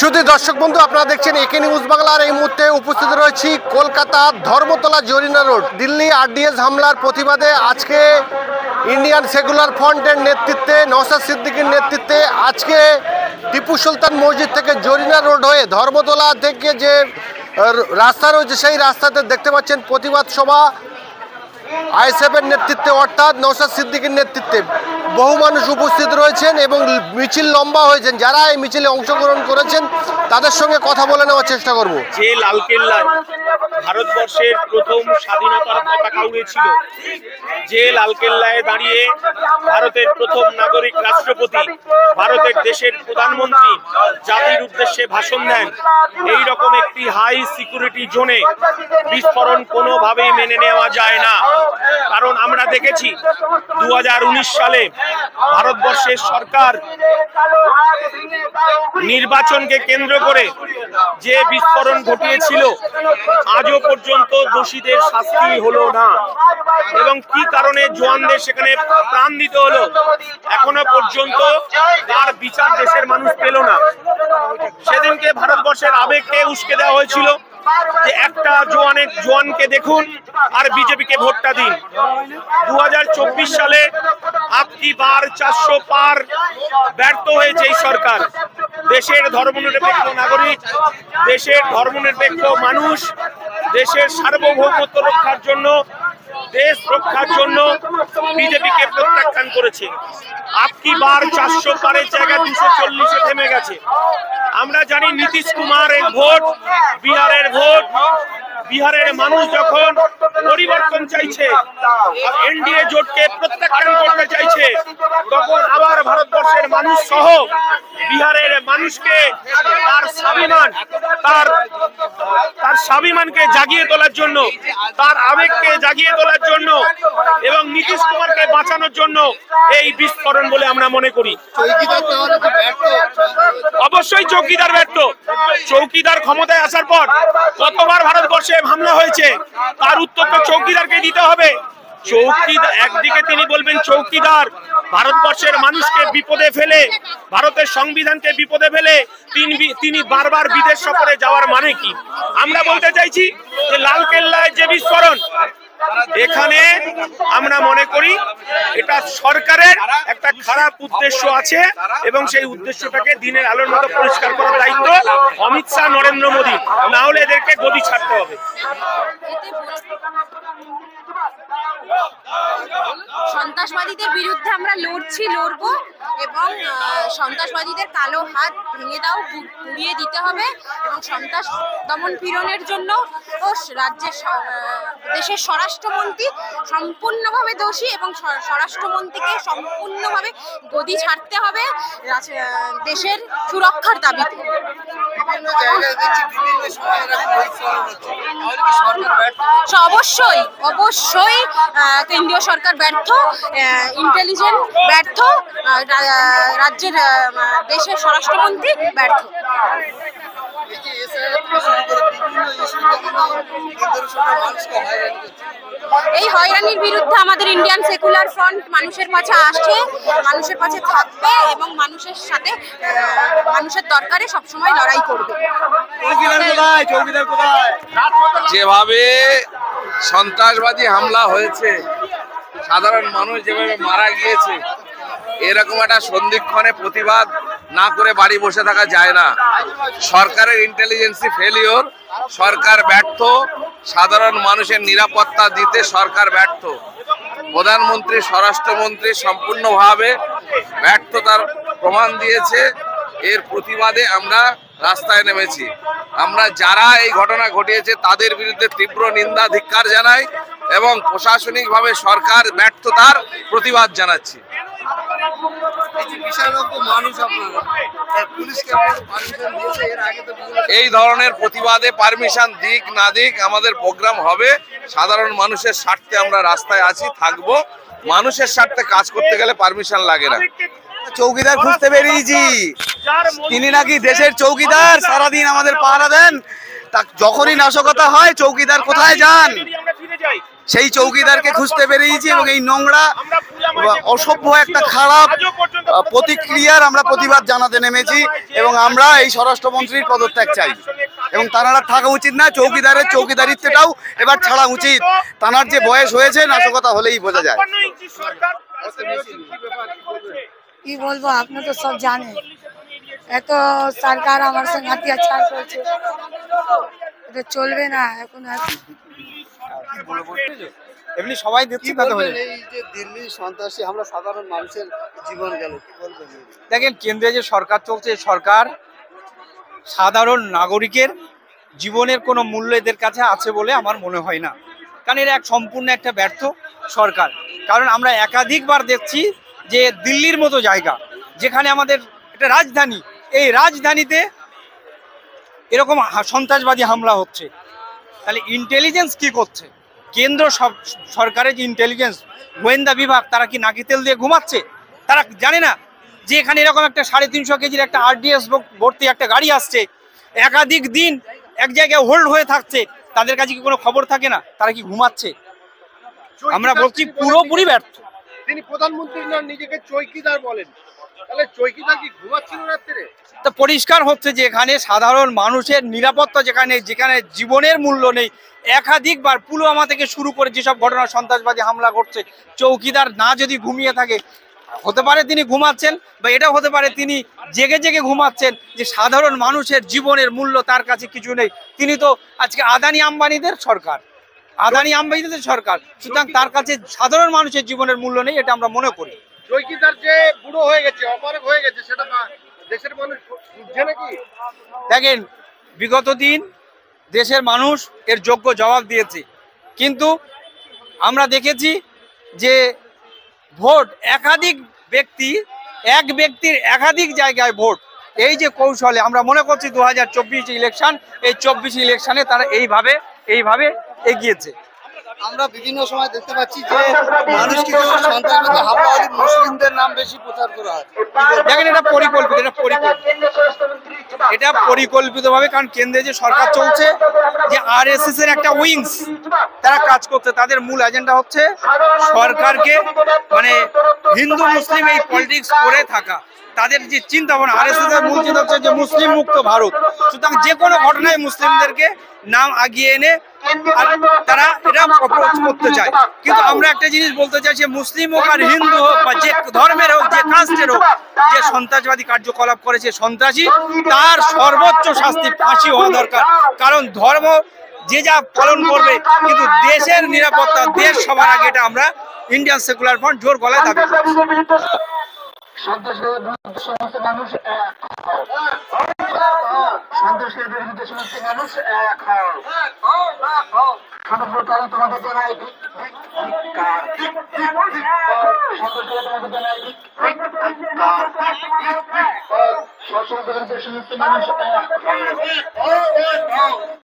শুধু দর্শক বন্ধু, আপনারা দেখছেন একে নিউজ বাংলার। এই মুহূর্তে উপস্থিত রয়েছি কলকাতা ধর্মতলা জরিনা রোড। দিল্লি আরডিএস হামলার প্রতিবাদে আজকে ইন্ডিয়ান সেকুলার ফ্রন্টের নেতৃত্বে, নওশাদ সিদ্দিকীর নেতৃত্বে আজকে টিপু সুলতান মসজিদ থেকে জরিনা রোড হয়ে ধর্মতলা থেকে যে রাস্তা রয়েছে সেই রাস্তাতে দেখতে পাচ্ছেন প্রতিবাদ সভা আইএসএফের নেতৃত্বে, অর্থাৎ নওশাদ সিদ্দিকীর নেতৃত্বে বহু মানুষ উপস্থিত রয়েছেন এবং মিছিল লম্বা হয়েছেন। যারা এই মিছিলে অংশগ্রহণ করেছেন তাদের সঙ্গে কথা বলে নেওয়ার চেষ্টা করব। যে লালকেল্লায় ভারতবর্ষের প্রথম স্বাধীনতার পতাকা উড়েছিল, যে লালকেল্লায় দাঁড়িয়ে ভারতের প্রথম নাগরিক রাষ্ট্রপতি, ভারতের দেশের প্রধানমন্ত্রী জাতির উদ্দেশ্যে ভাষণ দেন, এই রকম একটি হাই সিকিউরিটি জোনে বিস্ফোরণ কোনোভাবেই মেনে নেওয়া যায় না। কারণ আমরা দেখেছি 2019 সালে ভারতবর্ষের সরকার নির্বাচনকে কেন্দ্র করে যে বিস্ফোরণ ঘটিয়েছিল, আজও পর্যন্ত দোষীদের শাস্তি হলো না। এবং কি কারণে জওয়ানদের সেখানে প্রাণ দিতে হলো, এখনো পর্যন্ত তার বিচার দেশের মানুষ পেল না। সেদিনকে ভারতবর্ষের আবেগকে উস্কে দেওয়া হয়েছিল যে একটা জওয়ানকে দেখুন আর বিজেপিকে ভোটটা দিন। 2024 সালে আপকি বার 400 পার ব্যর্থ হয়েছে এই সরকার। দেশের ধর্মনিরপেক্ষ নাগরিক, দেশের ধর্মনিরপেক্ষ মানুষ, দেশের সার্বভৌমত্ব রক্ষার জন্য, দেশ রক্ষার জন্য বিজেপিকে প্রত্যাখ্যান করেছে। আপকি বার 400 পারের জায়গায় 240-এ থেমে গেছে। আমরা জানি নীতিশ কুমারের ভোট, বিহারের ভোট, বিহারের মানুষ যখন পরিবর্তন চাইছে, এনডিএ জোটকে প্রত্যাখ্যান করতে চাইছে, তখন আবার ভারতবর্ষের মানুষ সহ বিহারের মানুষকে তার স্বাভিমানকে জাগিয়ে তোলার জন্য, তার আবেগকে জাগিয়ে তোলার জন্য এবং নীতিশ কুমারকে বাঁচানোর জন্য এই বিস্ফোরণ বলে আমরা মনে করি। অবশ্যই চৌকিদার ব্যর্থ। চৌকিদার ক্ষমতায় আসার পর কতবার ভারতবর্ষে হামলা হয়েছে, তার উত্তর তো চৌকিদারকে দিতে হবে। চৌকিদার একদিকে তিনি বলবেন চৌকিদার ভারতবর্ষের মানুষকে বিপদে ফেলে, ভারতের সংবিধানকে বিপদে ফেলে তিনি বারবার বিদেশ সফরে যাওয়ার মানে কি? আমরা বলতে চাইছি যে লালকেল্লায় যে বিস্ফোরণ, এখানে আমরা মনে করি এটা সরকারের একটা খারাপ উদ্দেশ্য আছে এবং সেই উদ্দেশ্যটাকে দিনের আলোর মতো পরিষ্কার করার দায়িত্ব অমিত শাহ, নরেন্দ্র মোদী। না হলে এদেরকে গদি ছাড়তে হবে। সন্ত্রাসবাদীদের বিরুদ্ধে আমরা লড়বো এবং সন্ত্রাসবাদীদের কালো হাত ভেঙে পুড়িয়ে দিতে হবে এবং সন্ত্রাস দমন পীড়নের জন্য দেশের স্বরাষ্ট্রমন্ত্রী সম্পূর্ণভাবে দোষী এবং স্বরাষ্ট্রমন্ত্রীকে সম্পূর্ণভাবে গদি ছাড়তে হবে দেশের সুরক্ষার দাবিতে। অবশ্যই কেন্দ্রীয় সরকার ব্যর্থ, ইন্টেলিজেন্স ব্যর্থ, রাজ্যের দেশের স্বরাষ্ট্রমন্ত্রী ব্যর্থ। এই হয়রানির বিরুদ্ধে আমাদের ইন্ডিয়ান সেকুলার ফ্রন্ট মানুষের পাশে আসছে, মানুষের পাশে থাকবে এবং মানুষের সাথে মানুষের দরকারে সবসময় লড়াই করবে। যেভাবে সন্ত্রাসবাদী হামলা হয়েছে, সাধারণ মানুষ যেভাবে মারা গিয়েছে, এরকম একটা সন্ধিক্ষণে প্রতিবাদ না করে বাড়ি বসে থাকা যায় না। সরকারের ইন্টেলিজেন্সি ফেলিওর, সরকার ব্যর্থ, সাধারণ মানুষের নিরাপত্তা দিতে সরকার ব্যর্থ, প্রধানমন্ত্রী, স্বরাষ্ট্রমন্ত্রী সম্পূর্ণভাবে ব্যর্থতার প্রমাণ দিয়েছে। এর প্রতিবাদে আমরা রাস্তায় নেমেছি। আমরা যারা এই ঘটনা ঘটিয়েছে তাদের বিরুদ্ধে তীব্র নিন্দা, ধিক্কার জানাই এবং প্রশাসনিকভাবে সরকার ব্যর্থতার প্রতিবাদ জানাচ্ছি। এই ধরনের প্রতিবাদে পারমিশন দিক না দিক আমাদের প্রোগ্রাম হবে। সাধারণ মানুষের স্বার্থে আমরা রাস্তায় আছি, থাকবো। মানুষের স্বার্থে কাজ করতে গেলে পারমিশন লাগে না। চৌকিদার খুঁজতে বেরিয়েছি, তিনি নাকি দেশের চৌকিদার, সারাদিন আমাদের পাহারা দেন। যখনই নাশকতা হয় চৌকিদার কোথায় যান? সেই চৌকিদারকে খুঁজতে বেরিয়েছি এবং এই নোংরা অসভ্য একটা খারাপ প্রতিক্রিয়ার আমরা প্রতিবাদ জানাতে নেমেছি এবং আমরা এই স্বরাষ্ট্রমন্ত্রীর পদত্যাগ চাই এবং তানারা থাকা উচিত না, চৌকিদারের চৌকিদারিত্বটাও এবার ছাড়া উচিত। তানার যে বয়স হয়েছে নাশকতা হলেই বোঝা যায়। কি বলবো, আপনি তো সব জানেন, এত সরকার আমার সঙ্গে অত্যাচার করছে, এটা চলবে না এখন। এমনি সবাই দেখছি তাতে হয়ে এই যে দিল্লি সন্ত্রাসী হামলা সাধারণ মানুষের জীবন গেল, কি বলবেন? দেখেন, কেন্দ্রে যে সরকার চলছে, সরকার সাধারণ নাগরিকের জীবনের কোনো মূল্য এদের কাছে আছে বলে আমার মনে হয় না, কারণ এরা সম্পূর্ণ একটা ব্যর্থ সরকার। কারণ আমরা একাধিকবার দেখছি যে দিল্লির মতো জায়গা, যেখানে আমাদের একটা রাজধানী, এই রাজধানীতে এরকম সন্ত্রাসবাদী হামলা হচ্ছে, তাহলে ইন্টেলিজেন্স কি করছে? কেন্দ্র সরকারের যে ইন্টেলিজেন্স গোয়েন্দা বিভাগ, তারা কি নাকি তেল দিয়ে ঘুমাচ্ছে? তারা জানে না যে এখানে এরকম একটা 350 কেজির একটা RDS ভর্তি একটা গাড়ি আসছে, একাধিক দিন এক জায়গায় হোল্ড হয়ে থাকছে, তাদের কাছে কি কোনো খবর থাকে না? তারা কি ঘুমাচ্ছে? আমরা বলছি পুরোপুরি ব্যর্থ। তিনি প্রধানমন্ত্রী না, নিজেকে চৌকিদার বলেন, তাহলে চৌকিদার কি ঘুমাচ্ছিল রাত্রে? তা পরিষ্কার হচ্ছে যে এখানে সাধারণ মানুষের নিরাপত্তা যেখানে জীবনের মূল্য নেই। একাধিকবার পুলওয়ামা থেকে শুরু করে যেসব ঘটনা সন্ত্রাসবাদী হামলা করছে, চৌকিদার না যদি ঘুমিয়ে থাকে, হতে পারে তিনি ঘুমাচ্ছেন, বা এটাও হতে পারে তিনি জেগে জেগে ঘুমাচ্ছেন, যে সাধারণ মানুষের জীবনের মূল্য তার কাছে কিছু নেই। তিনি তো আজকে আদানি আম্বানিদের সরকার, সুতরাং তার কাছে সাধারণ মানুষের জীবনের মূল্য নেই, এটা আমরা মনে করি। চৌকিদার যে বুড়ো হয়ে গেছে, অপারগ হয়ে গেছে, সেটা দেশের মানুষ বুঝছে নাকি? দেখেন, বিগত দিন দেশের মানুষ এর যোগ্য জবাব দিয়েছে, কিন্তু আমরা দেখেছি যে ভোট একাধিক এক ব্যক্তির একাধিক জায়গায় ভোট, এই যে কৌশলে আমরা মনে করছি 2024 ইলেকশন, এই 24 ইলেকশনে তারা এইভাবে এগিয়েছে। আমরা বিভিন্ন সময় দেখতে পাচ্ছি যে মানুষ কিছু সন্ত্রাসবাদী হামলা হলে মুসলিমদের নাম বেশি প্রচার করা হয়। দেখেন, এটা পরিকল্পিতভাবে, কারণ কেন্দ্রে যে সরকার চলছে, যে RSS এর একটা উইংস তারা কাজ করছে, তাদের মূল এজেন্ডা হচ্ছে সরকারকে মানে হিন্দু মুসলিম এই পলিটিক্স করে থাকা। তাদের যে চিন্তা ভাবনা, RSS এর মূল চিন্তা হচ্ছে যে মুসলিম মুক্ত ভারত। সুতরাং যে কোনো ঘটনায় মুসলিমদেরকে নাম আগিয়ে এনে তারা এটা অ্যাপ্রোচ করতে চায়। কিন্তু আমরা একটা জিনিস বলতে চাই, সে মুসলিম হোক আর হিন্দু হোক বা যে ধর্মের হোক, যে কাস্টের হোক, যে সন্ত্রাসবাদী কার্যকলাপ করেছে সন্ত্রাসী, তার সর্বোচ্চ শাস্তি ফাঁসি হওয়া দরকার। কারণ ধর্ম যে যা পালন করবে, কিন্তু দেশের নিরাপত্তা, দেশ সবার আগে, এটা আমরা ইন্ডিয়ান সেকুলার ফ্রন্ট জোর গলায় দাবি করি। সন্ত্রাসের বিরুদ্ধে সমস্ত মানুষ এক হও। সন্ত্রাসের বিরুদ্ধে সমস্ত মানুষ এক হও। সর্বপ্রথম তোমাদের জানাই ধিক্কার। সন্ত্রাসের তোমাদের জানাই ধিক্কার। সন্ত্রাসের বিরুদ্ধে সমস্ত মানুষ এক হও।